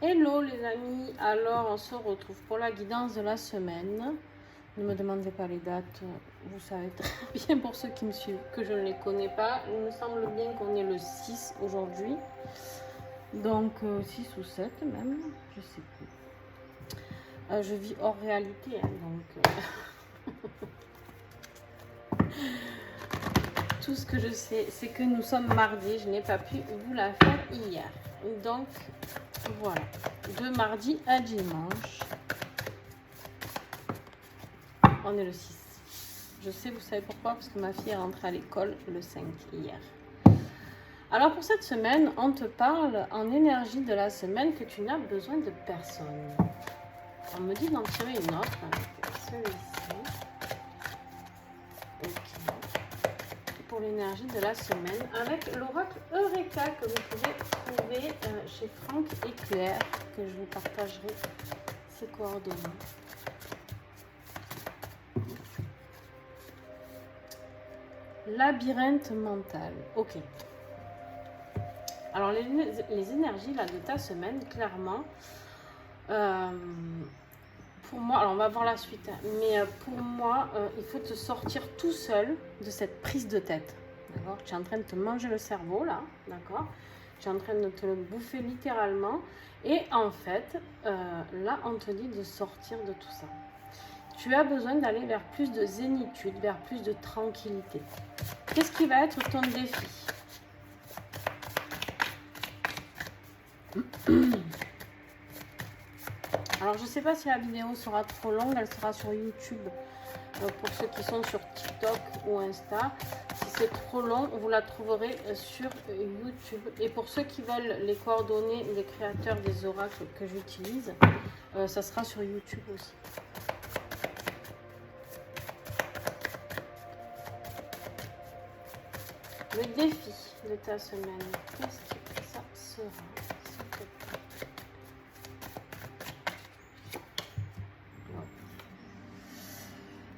Hello les amis, alors on se retrouve pour la guidance de la semaine. Ne me demandez pas les dates, vous savez très bien pour ceux qui me suivent que je ne les connais pas. Il me semble bien qu'on est le 6 aujourd'hui, donc 6 ou 7 même, je sais plus. Je vis hors réalité, hein, donc tout ce que je sais c'est que nous sommes mardi, je n'ai pas pu vous la faire hier. Donc voilà, de mardi à dimanche. On est le 6. Je sais, vous savez pourquoi? Parce que ma fille est rentrée à l'école le 5 hier. Alors pour cette semaine, on te parle en énergie de la semaine que tu n'as besoin de personne. On me dit d'en tirer une autre. Celui-ci. Ok. Pour l'énergie de la semaine avec l'oracle Eureka que vous pouvez trouver chez Franck et Claire, que je vous partagerai ses coordonnées. Labyrinthe mental. Ok. Alors les énergies là de ta semaine, clairement, pour moi, alors on va voir la suite, hein, mais pour moi, il faut te sortir tout seul de cette prise de tête. D'accord? Tu es en train de te manger le cerveau là, d'accord? Tu es en train de te le bouffer littéralement. Et en fait, là, on te dit de sortir de tout ça. Tu as besoin d'aller vers plus de zénitude, vers plus de tranquillité. Qu'est-ce qui va être ton défi? Alors je ne sais pas si la vidéo sera trop longue, elle sera sur YouTube pour ceux qui sont sur TikTok ou Insta. Si c'est trop long, vous la trouverez sur YouTube. Et pour ceux qui veulent les coordonnées des créateurs des oracles que j'utilise, ça sera sur YouTube aussi. Le défi de ta semaine, qu'est-ce que ça sera?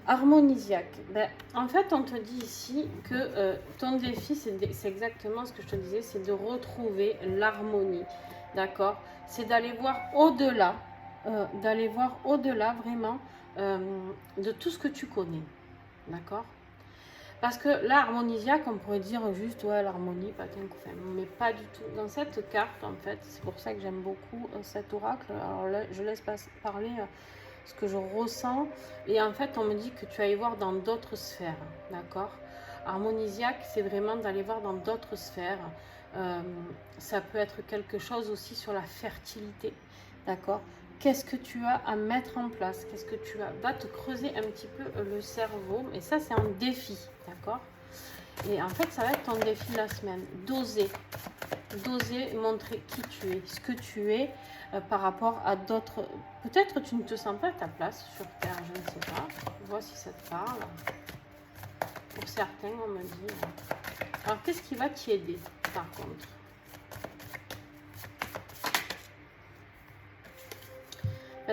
Harmonisiaque. Ben, en fait, on te dit ici que ton défi, c'est exactement ce que je te disais, c'est de retrouver l'harmonie. D'accord? C'est d'aller voir au-delà, vraiment de tout ce que tu connais. D'accord? Parce que là, harmonisiaque, on pourrait dire juste, ouais, l'harmonie, patin, couffin. Mais pas du tout. Dans cette carte, en fait, c'est pour ça que j'aime beaucoup cet oracle. Alors là, je laisse parler ce que je ressens. Et en fait, on me dit que tu ailles voir dans d'autres sphères. D'accord? Harmonisiaque, c'est vraiment d'aller voir dans d'autres sphères. Ça peut être quelque chose aussi sur la fertilité. D'accord? Qu'est-ce que tu as à mettre en place? Qu'est-ce que tu as? Va te creuser un petit peu le cerveau. Et ça, c'est un défi. D'accord? Et en fait, ça va être ton défi de la semaine. D'oser. D'oser montrer qui tu es, ce que tu es par rapport à d'autres. Peut-être tu ne te sens pas à ta place sur Terre, je ne sais pas. Vois si ça te parle. Pour certains, on me dit. Alors, qu'est-ce qui va t'y aider, par contre?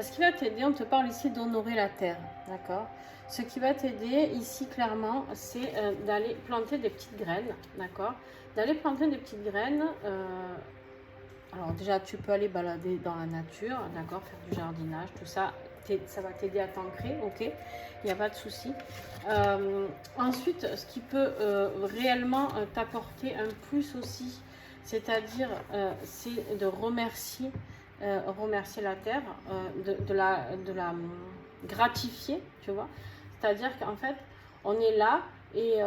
Ce qui va t'aider, on te parle ici d'honorer la terre, d'accord? Ce qui va t'aider ici, clairement, c'est d'aller planter des petites graines, d'accord? D'aller planter des petites graines. Alors déjà, tu peux aller balader dans la nature, d'accord? Faire du jardinage, tout ça. Ça va t'aider à t'ancrer, ok? Il n'y a pas de souci. Ensuite, ce qui peut réellement t'apporter un plus aussi, c'est-à-dire, c'est de remercier la terre, de la gratifier, tu vois. C'est-à-dire qu'en fait, on est là et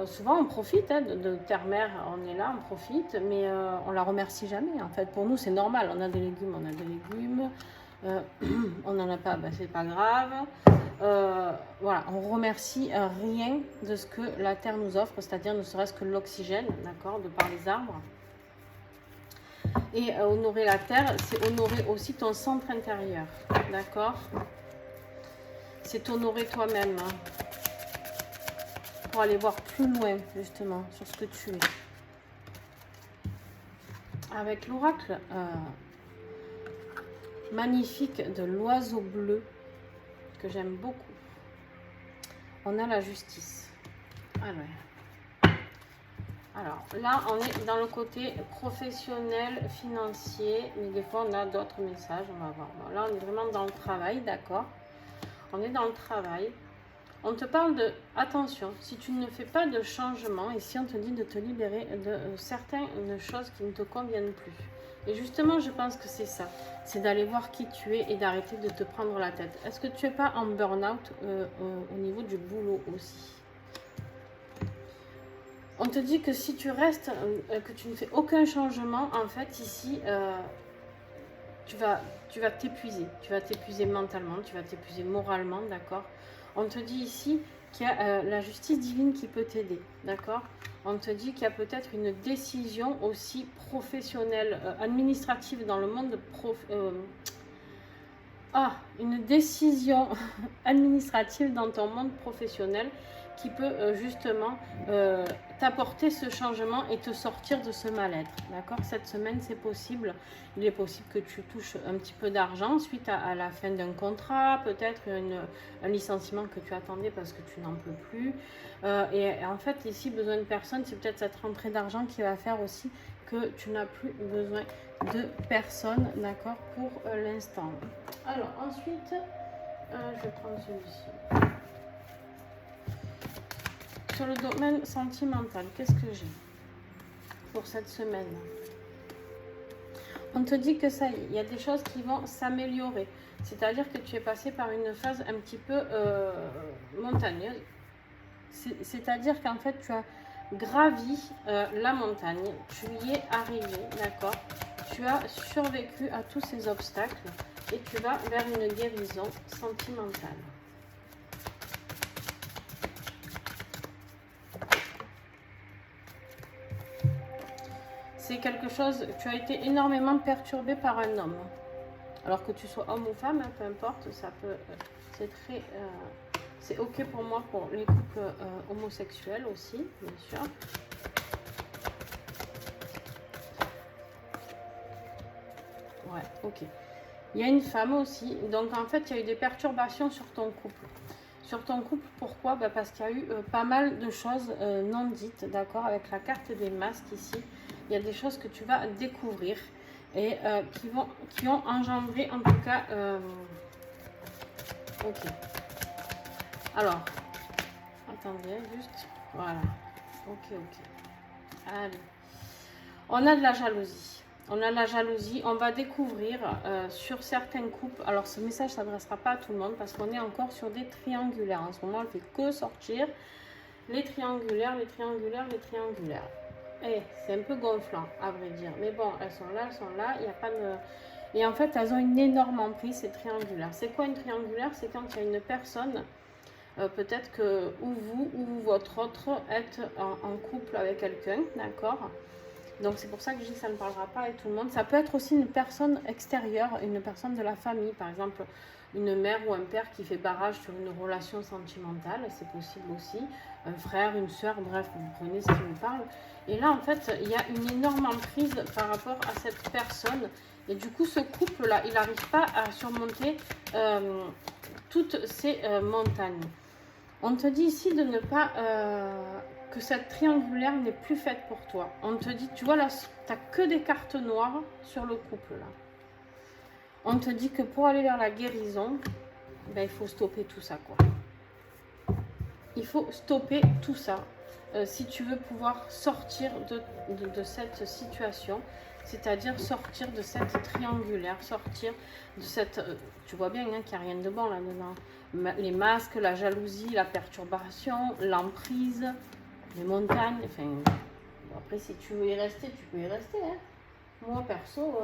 souvent on profite de terre-mère, on est là, on profite, mais on la remercie jamais. En fait, pour nous, c'est normal. On a des légumes, on n'en a pas, ben, c'est pas grave. Voilà, on remercie rien de ce que la terre nous offre, c'est-à-dire ne serait-ce que l'oxygène, d'accord, de par les arbres. Et honorer la terre, c'est honorer aussi ton centre intérieur, d'accord? C'est t'honorer toi-même, hein, pour aller voir plus loin, justement, sur ce que tu es. Avec l'oracle magnifique de l'oiseau bleu, que j'aime beaucoup, on a la justice. Alors, Alors là, on est dans le côté professionnel, financier, mais des fois on a d'autres messages, on va voir. Bon, là, on est vraiment dans le travail, d'accord? On est dans le travail. On te parle de, attention, si tu ne fais pas de changement, et si on te dit de te libérer de certaines choses qui ne te conviennent plus. Et justement, je pense que c'est ça, c'est d'aller voir qui tu es et d'arrêter de te prendre la tête. Est-ce que tu n'es pas en burn-out au niveau du boulot aussi? On te dit que si tu restes, que tu ne fais aucun changement, en fait, ici, tu vas t'épuiser. Tu vas t'épuiser mentalement, tu vas t'épuiser moralement, d'accord? On te dit ici qu'il y a la justice divine qui peut t'aider, d'accord? On te dit qu'il y a peut-être une décision aussi professionnelle, administrative dans le monde une décision administrative dans ton monde professionnel qui peut justement t'apporter ce changement et te sortir de ce mal-être. D'accord? Cette semaine, c'est possible. Il est possible que tu touches un petit peu d'argent suite à la fin d'un contrat, peut-être un licenciement que tu attendais parce que tu n'en peux plus. Et en fait, ici, besoin de personne, c'est peut-être cette rentrée d'argent qui va faire aussi que tu n'as plus besoin de personne, d'accord, pour l'instant. Alors, ensuite, je vais prendre celui-ci. Sur le domaine sentimental, qu'est-ce que j'ai pour cette semaine? On te dit que ça y est, il y a des choses qui vont s'améliorer. C'est-à-dire que tu es passé par une phase un petit peu montagneuse. C'est-à-dire qu'en fait, tu as gravi la montagne. Tu y es arrivé, d'accord? Tu as survécu à tous ces obstacles et tu vas vers une guérison sentimentale. C'est quelque chose, tu as été énormément perturbé par un homme. Alors que tu sois homme ou femme, hein, peu importe, ça peut, c'est très, c'est ok pour moi pour les couples homosexuels aussi, bien sûr. Ouais, ok. Il y a une femme aussi, donc en fait il y a eu des perturbations sur ton couple. Sur ton couple, pourquoi? Parce qu'il y a eu pas mal de choses non dites, d'accord? Avec la carte des masques ici, il y a des choses que tu vas découvrir et qui ont engendré en tout cas... ok. Alors, attendez, juste, voilà. Ok. Allez. On a de la jalousie. On a la jalousie, on va découvrir sur certains couples, alors ce message ne s'adressera pas à tout le monde parce qu'on est encore sur des triangulaires. En ce moment, elle ne fait que sortir les triangulaires. Et c'est un peu gonflant, à vrai dire. Mais bon, elles sont là, il n'y a pas de... Et en fait, elles ont une énorme emprise, ces triangulaires. C'est quoi une triangulaire? C'est quand il y a une personne, peut-être que ou vous ou votre autre êtes en couple avec quelqu'un, d'accord? Donc c'est pour ça que je dis que ça ne parlera pas à tout le monde. Ça peut être aussi une personne extérieure, une personne de la famille, par exemple une mère ou un père qui fait barrage sur une relation sentimentale, c'est possible aussi. Un frère, une soeur, bref, vous prenez ce qui vous parle. Et là, en fait, il y a une énorme emprise par rapport à cette personne. Et du coup, ce couple-là, il n'arrive pas à surmonter toutes ces montagnes. On te dit ici de ne pas... que cette triangulaire n'est plus faite pour toi. On te dit, tu vois là, tu n'as que des cartes noires sur le couple là. On te dit que pour aller vers la guérison, il faut stopper tout ça quoi. Il faut stopper tout ça si tu veux pouvoir sortir de cette situation, c'est-à-dire sortir de cette triangulaire, sortir de cette... tu vois bien hein, qu'il n'y a rien de bon là-dedans. Les masques, la jalousie, la perturbation, l'emprise, les montagnes, enfin... Bon, après, si tu veux y rester, tu peux y rester. Hein. Moi, perso...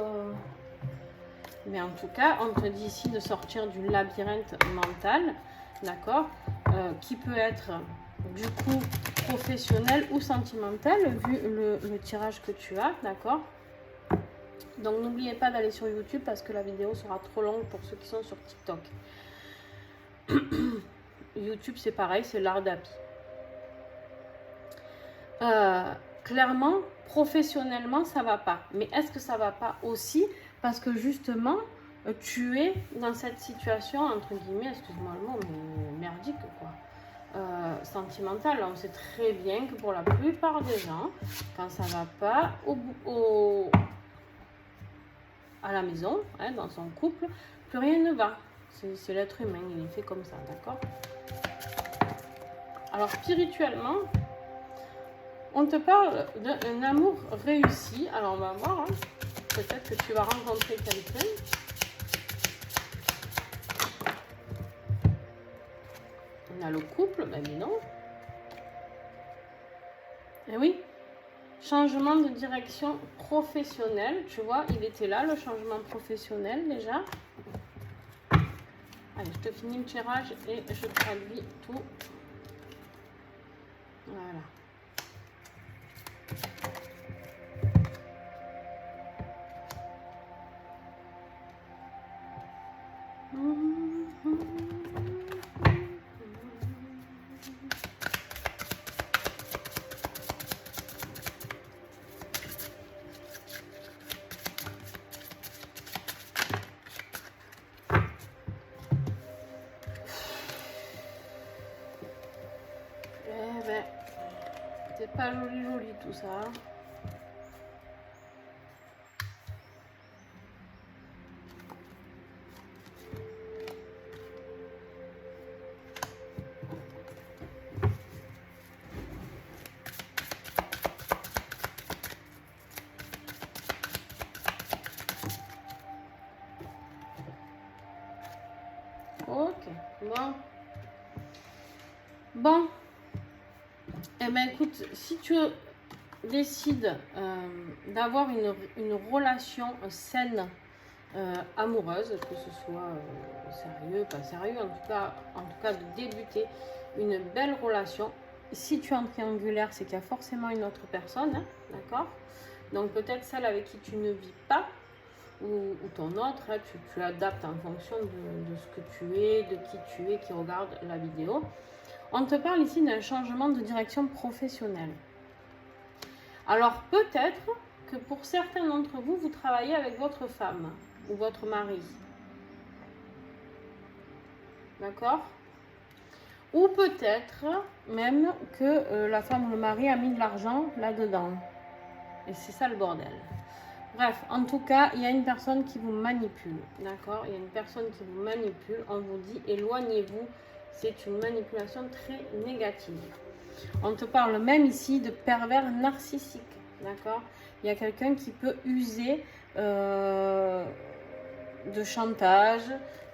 Mais en tout cas, on te dit ici de sortir du labyrinthe mental, d'accord, qui peut être du coup professionnel ou sentimental, vu le tirage que tu as, d'accord. Donc n'oubliez pas d'aller sur YouTube parce que la vidéo sera trop longue pour ceux qui sont sur TikTok. YouTube c'est pareil, c'est l'art d'Happy. Clairement, professionnellement ça va pas. Mais est-ce que ça va pas aussi parce que justement tu es dans cette situation entre guillemets, excuse-moi le mot, mais merdique quoi. sentimentale. On sait très bien que pour la plupart des gens, quand ça va pas à la maison, hein, dans son couple, plus rien ne va. C'est l'être humain, il est fait comme ça, d'accord? Alors spirituellement, on te parle d'un amour réussi. Alors on va voir, hein. Peut-être que tu vas rencontrer quelqu'un. On a le couple, ben dis non. Et oui, changement de direction professionnelle. Tu vois, il était là, le changement professionnel déjà. Allez, je te finis le tirage et je traduis tout. Voilà. Eh ben, c'est pas joli joli tout ça. Ok, bon. Bon. Eh ben écoute, si tu décides d'avoir une relation saine, amoureuse, que ce soit sérieux, pas sérieux, en tout cas de débuter une belle relation. Si tu es en triangulaire, c'est qu'il y a forcément une autre personne, hein, d'accord? Donc peut-être celle avec qui tu ne vis pas, ou ton autre, hein, tu adaptes en fonction de ce que tu es, de qui tu es, qui regarde la vidéo. On te parle ici d'un changement de direction professionnelle. Alors peut-être que pour certains d'entre vous, vous travaillez avec votre femme ou votre mari. D'accord? Ou peut-être même que la femme ou le mari a mis de l'argent là-dedans. Et c'est ça le bordel. Bref, en tout cas, il y a une personne qui vous manipule. D'accord? Il y a une personne qui vous manipule. On vous dit éloignez-vous. C'est une manipulation très négative. On te parle même ici de pervers narcissique. D'accord? Il y a quelqu'un qui peut user de chantage,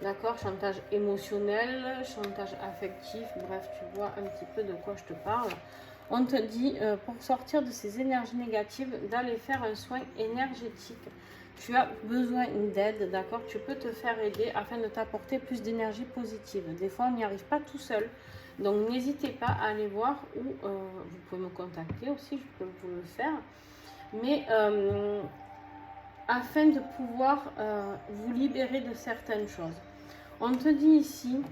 d'accord, chantage émotionnel, chantage affectif, bref, tu vois un petit peu de quoi je te parle. On te dit, pour sortir de ces énergies négatives, d'aller faire un soin énergétique. Tu as besoin d'aide, d'accord? Tu peux te faire aider afin de t'apporter plus d'énergie positive. Des fois, on n'y arrive pas tout seul. Donc, n'hésitez pas à aller voir ou vous pouvez me contacter aussi, je peux vous le faire. Mais afin de pouvoir vous libérer de certaines choses. On te dit ici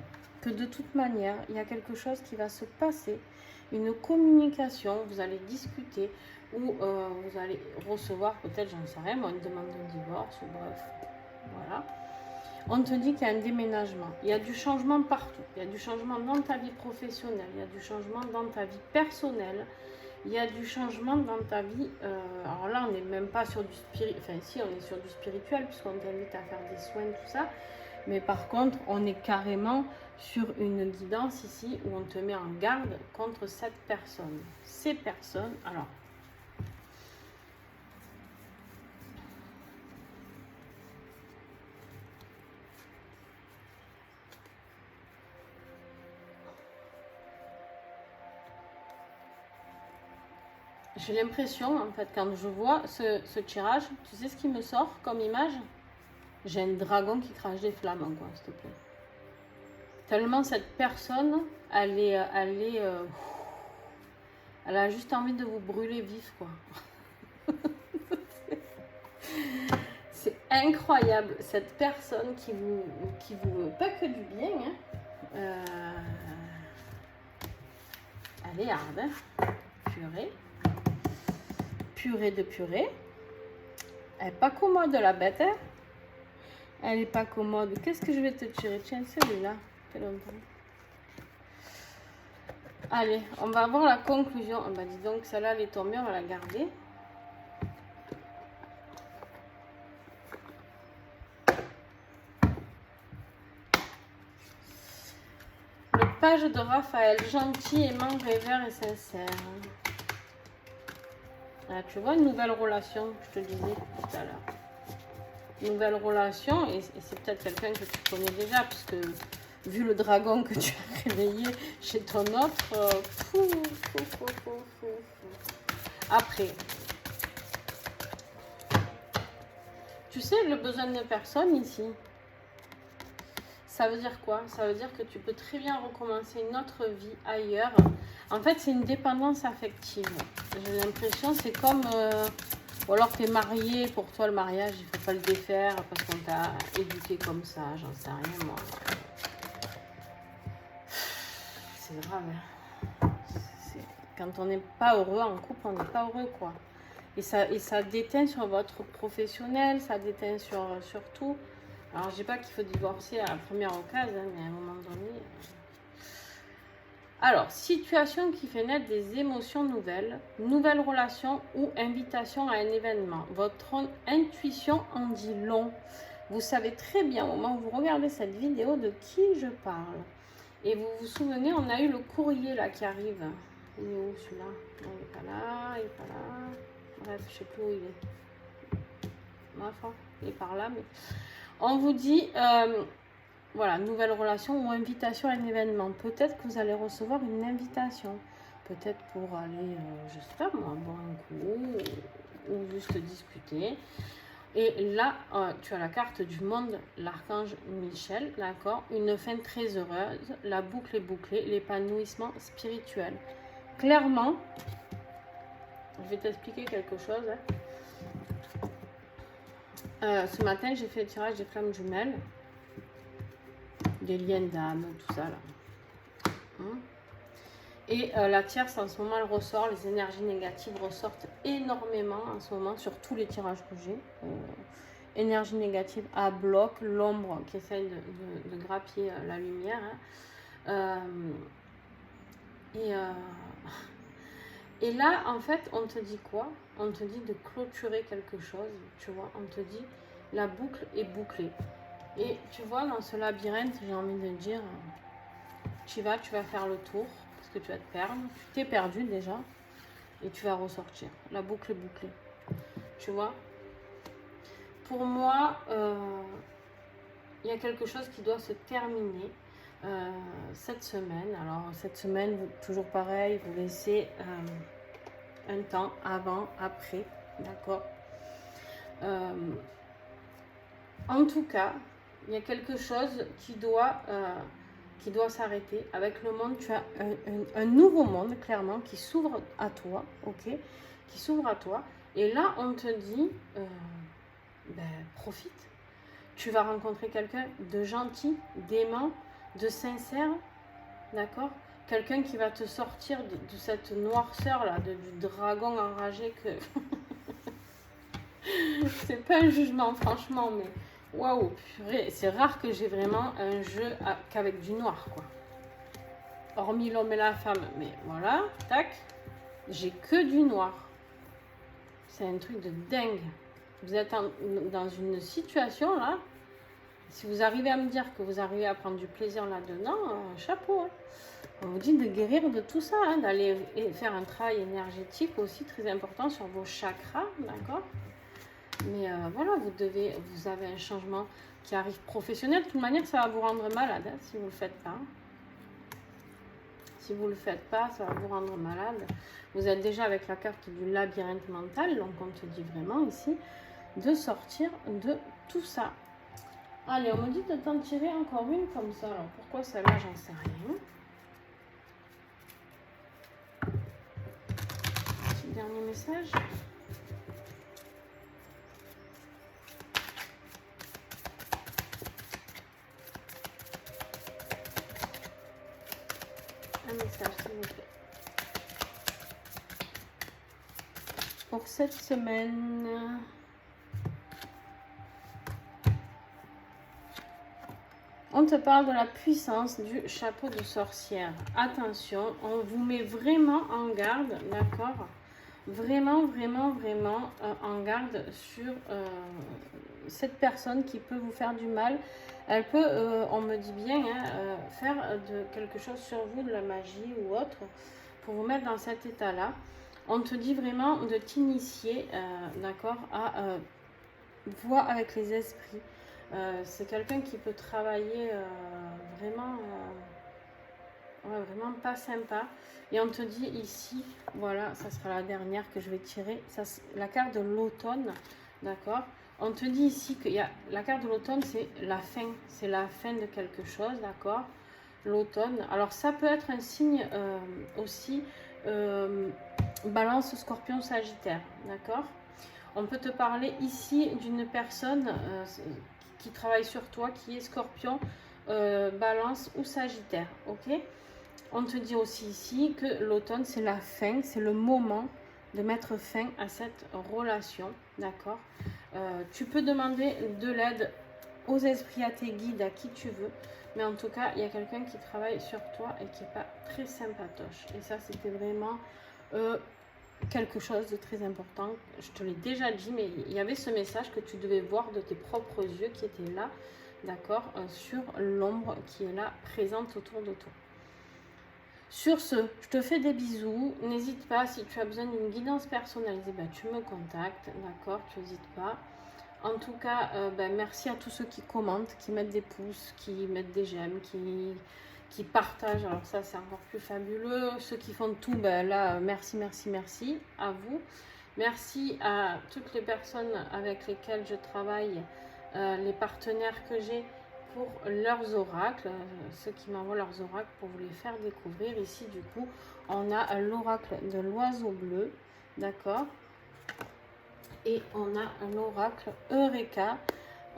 que de toute manière, il y a quelque chose qui va se passer, une communication, vous allez discuter ou vous allez recevoir peut-être, j'en sais rien, moi, une demande de divorce ou bref, voilà. On te dit qu'il y a un déménagement, il y a du changement partout, il y a du changement dans ta vie professionnelle, il y a du changement dans ta vie personnelle, il y a du changement dans ta vie. Alors là, on n'est même pas sur du spirituel. Enfin, si, on est sur du spirituel, puisqu'on t'invite à faire des soins, tout ça. Mais par contre, on est carrément sur une guidance ici où on te met en garde contre cette personne. Ces personnes, alors. J'ai l'impression, en fait, quand je vois ce tirage, tu sais ce qui me sort comme image? J'ai un dragon qui crache des flammes, quoi, s'il te plaît. Tellement cette personne, elle a juste envie de vous brûler vif, quoi. C'est incroyable, cette personne qui vous pas que du bien, hein. Elle est hard, hein. Purée. Purée de purée. Elle est pas commode, la bête, hein. Elle est pas commode. Qu'est-ce que je vais te tirer? Tiens, celui-là. Fait longtemps. Allez, on va voir la conclusion. Ah bah dis donc, celle-là, elle est tombée, on va la garder. Le page de Raphaël, gentil, aimant, rêveur et sincère. Ah, tu vois, une nouvelle relation, je te disais tout à l'heure. Nouvelle relation, et c'est peut-être quelqu'un que tu connais déjà, puisque vu le dragon que tu as réveillé chez ton autre, Après, tu sais, le besoin de personne ici, ça veut dire quoi? Ça veut dire que tu peux très bien recommencer une autre vie ailleurs. En fait, c'est une dépendance affective. J'ai l'impression, c'est comme... ou alors tu es marié, pour toi le mariage, il ne faut pas le défaire parce qu'on t'a éduqué comme ça, j'en sais rien moi. C'est grave. Hein. Quand on n'est pas heureux en couple, on n'est pas heureux quoi. Et ça déteint sur votre professionnel, ça déteint sur tout. Alors je dis pas qu'il faut divorcer à la première occasion, mais à un moment donné... Alors, situation qui fait naître des émotions nouvelles, nouvelle relation ou invitation à un événement. Votre intuition en dit long. Vous savez très bien au moment où vous regardez cette vidéo de qui je parle. Et vous vous souvenez, on a eu le courrier là qui arrive. Il est où celui-là? Il n'est pas là, il n'est pas là. Bref, je ne sais plus où il est. Ma foi, il est par là. Mais... On vous dit... voilà, nouvelle relation ou invitation à un événement. Peut-être que vous allez recevoir une invitation. Peut-être pour aller, je sais pas moi, boire un coup ou juste discuter. Et là, tu as la carte du monde, l'archange Michel, d'accord? Une fin très heureuse, la boucle est bouclée, l'épanouissement spirituel. Clairement, je vais t'expliquer quelque chose. Hein. Ce matin, j'ai fait le tirage des flammes jumelles. Des liens d'âme, tout ça là. Et la tierce en ce moment elle ressort, les énergies négatives ressortent énormément en ce moment sur tous les tirages que j'ai. Énergie négative à bloc, l'ombre qui essaye de grappiller la lumière. Hein. Et là en fait on te dit quoi? On te dit de clôturer quelque chose, tu vois, on te dit la boucle est bouclée. Et tu vois, dans ce labyrinthe, j'ai envie de dire, tu vas faire le tour, parce que tu vas te perdre. Tu t'es perdu déjà, et tu vas ressortir. La boucle est bouclée. Tu vois? Pour moi, il y a quelque chose qui doit se terminer cette semaine. Alors, cette semaine, toujours pareil, vous laissez un temps avant, après, d'accord? En tout cas, il y a quelque chose qui doit s'arrêter. Avec le monde, tu as un nouveau monde, clairement, qui s'ouvre à toi, ok? Qui s'ouvre à toi. Et là, on te dit, profite. Tu vas rencontrer quelqu'un de gentil, d'aimant, de sincère, d'accord? Quelqu'un qui va te sortir de cette noirceur, là, du dragon enragé que... C'est pas un jugement, franchement, mais... Waouh, c'est rare que j'ai vraiment un jeu qu'avec du noir, quoi. Hormis l'homme et la femme, mais voilà, tac, j'ai que du noir. C'est un truc de dingue. Vous êtes dans une situation, là, si vous arrivez à me dire que vous arrivez à prendre du plaisir là-dedans, chapeau. Hein. On vous dit de guérir de tout ça, hein, d'aller faire un travail énergétique aussi très important sur vos chakras, d'accord? Mais voilà, vous avez un changement qui arrive professionnel. De toute manière, ça va vous rendre malade hein, si vous ne le faites pas. Si vous ne le faites pas, ça va vous rendre malade. Vous êtes déjà avec la carte du labyrinthe mental, donc on te dit vraiment ici de sortir de tout ça. Allez, on me dit de t'en tirer encore une comme ça. Alors pourquoi celle-là, j'en sais rien. Petit dernier message. Un message, s'il vous plaît. Pour cette semaine... On te parle de la puissance du chapeau de sorcière. Attention, on vous met vraiment en garde, d'accord? Vraiment, vraiment, vraiment en garde sur cette personne qui peut vous faire du mal. Elle peut, on me dit bien, hein, faire de quelque chose sur vous, de la magie ou autre, pour vous mettre dans cet état-là. On te dit vraiment de t'initier, d'accord, à voir avec les esprits. C'est quelqu'un qui peut travailler vraiment, ouais, vraiment pas sympa. Et on te dit ici, voilà, ça sera la dernière que je vais tirer, ça, la carte de l'automne, d'accord. On te dit ici que la carte de l'automne, c'est la fin de quelque chose, d'accord. L'automne, alors ça peut être un signe aussi, Balance, Scorpion, Sagittaire, d'accord. On peut te parler ici d'une personne qui travaille sur toi, qui est Scorpion, Balance ou Sagittaire, ok. On te dit aussi ici que l'automne, c'est la fin, c'est le moment de mettre fin à cette relation, d'accord. Tu peux demander de l'aide aux esprits, à tes guides, à qui tu veux, mais en tout cas, il y a quelqu'un qui travaille sur toi et qui n'est pas très sympatoche. Et ça, c'était vraiment quelque chose de très important. Je te l'ai déjà dit, mais il y avait ce message que tu devais voir de tes propres yeux qui était là, d'accord, sur l'ombre qui est là, présente autour de toi. Sur ce, je te fais des bisous. N'hésite pas, si tu as besoin d'une guidance personnalisée, ben, tu me contactes, d'accord, tu n'hésites pas. En tout cas, ben, merci à tous ceux qui commentent, qui mettent des pouces, qui mettent des j'aime, qui partagent. Alors ça, c'est encore plus fabuleux. Ceux qui font tout, ben là, merci, merci, merci à vous. Merci à toutes les personnes avec lesquelles je travaille, les partenaires que j'ai pour leurs oracles, ceux qui m'envoient leurs oracles pour vous les faire découvrir. Ici, du coup, on a l'oracle de l'oiseau bleu, d'accord. Et on a un oracle Eureka.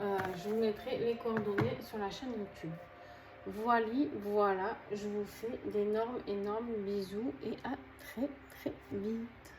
Je vous mettrai les coordonnées sur la chaîne YouTube. Voilà, je vous fais d'énormes, énormes bisous et à très, très vite.